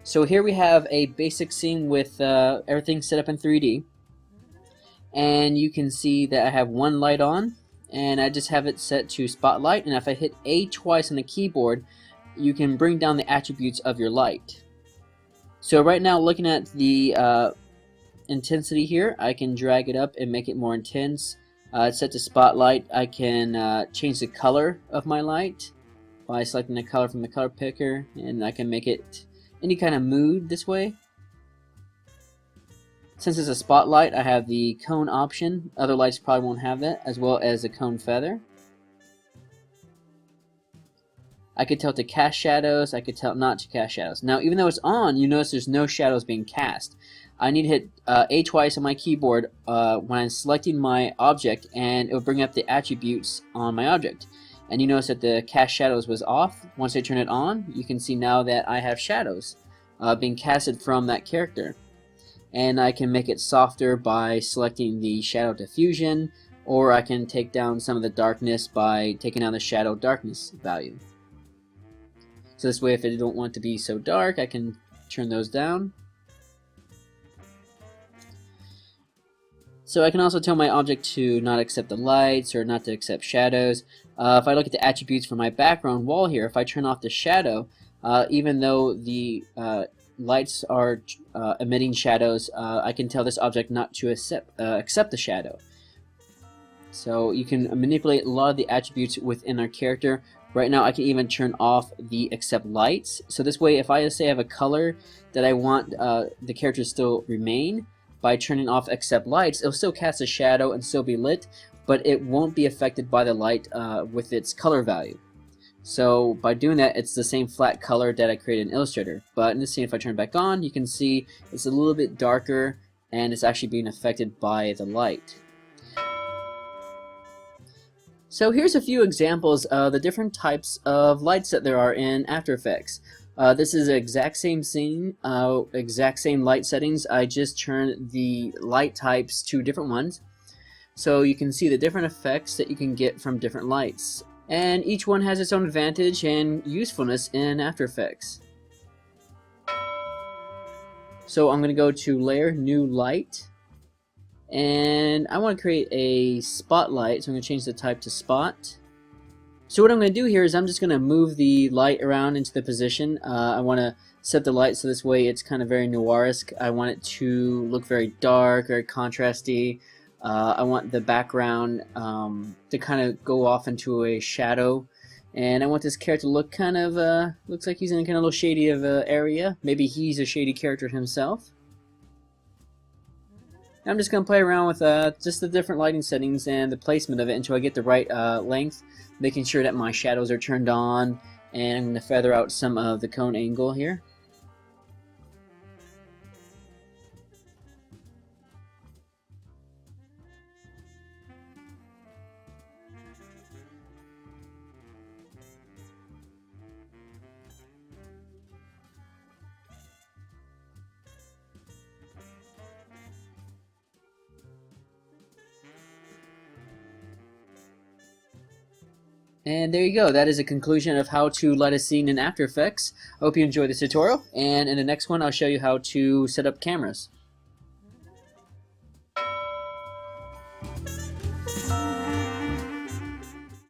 So here we have a basic scene with everything set up in 3D, and you can see that I have one light on, and I just have it set to spotlight, and if I hit A twice on the keyboard, you can bring down the attributes of your light. So right now, looking at the intensity here, I can drag it up and make it more intense. It's set to spotlight. I can change the color of my light by selecting the color from the color picker, and I can make it any kind of mood this way. Since it's a spotlight, I have the cone option. Other lights probably won't have that, as well as a cone feather. I could tell to cast shadows, I could tell not to cast shadows. Now, even though it's on, you notice there's no shadows being cast. I need to hit A twice on my keyboard when I'm selecting my object, and it will bring up the attributes on my object. And you notice that the cast shadows was off. Once I turn it on, you can see now that I have shadows being casted from that character. And I can make it softer by selecting the shadow diffusion, or I can take down some of the darkness by taking down the shadow darkness value. So this way, if I don't want it to be so dark, I can turn those down. So I can also tell my object to not accept the lights or not to accept shadows. If I look at the attributes for my background wall here, if I turn off the shadow, even though the lights are emitting shadows, I can tell this object not to accept the shadow. So you can manipulate a lot of the attributes within our character. Right now I can even turn off the accept lights. So this way, if I say I have a color that I want the character to still remain, by turning off accept lights, it'll still cast a shadow and still be lit, but it won't be affected by the light with its color value. So by doing that, it's the same flat color that I created in Illustrator. But in this scene, if I turn it back on, you can see it's a little bit darker and it's actually being affected by the light. So here's a few examples of the different types of lights that there are in After Effects. This is the exact same scene, exact same light settings. I just turned the light types to different ones. So you can see the different effects that you can get from different lights. And each one has its own advantage and usefulness in After Effects. So I'm going to go to Layer, New Light. And I want to create a spotlight, so I'm going to change the type to Spot. So what I'm going to do here is I'm just going to move the light around into the position. I want to set the light so this way it's kind of very noir-esque. I want it to look very dark, very contrasty. I want the background to kind of go off into a shadow. And I want this character to look kind of, looks like he's in a kind of little shady of area. Maybe he's a shady character himself. I'm just going to play around with just the different lighting settings and the placement of it until I get the right length, making sure that my shadows are turned on, and I'm going to feather out some of the cone angle here. And there you go. That is a conclusion of how to light a scene in After Effects. I hope you enjoyed this tutorial, and in the next one I'll show you how to set up cameras.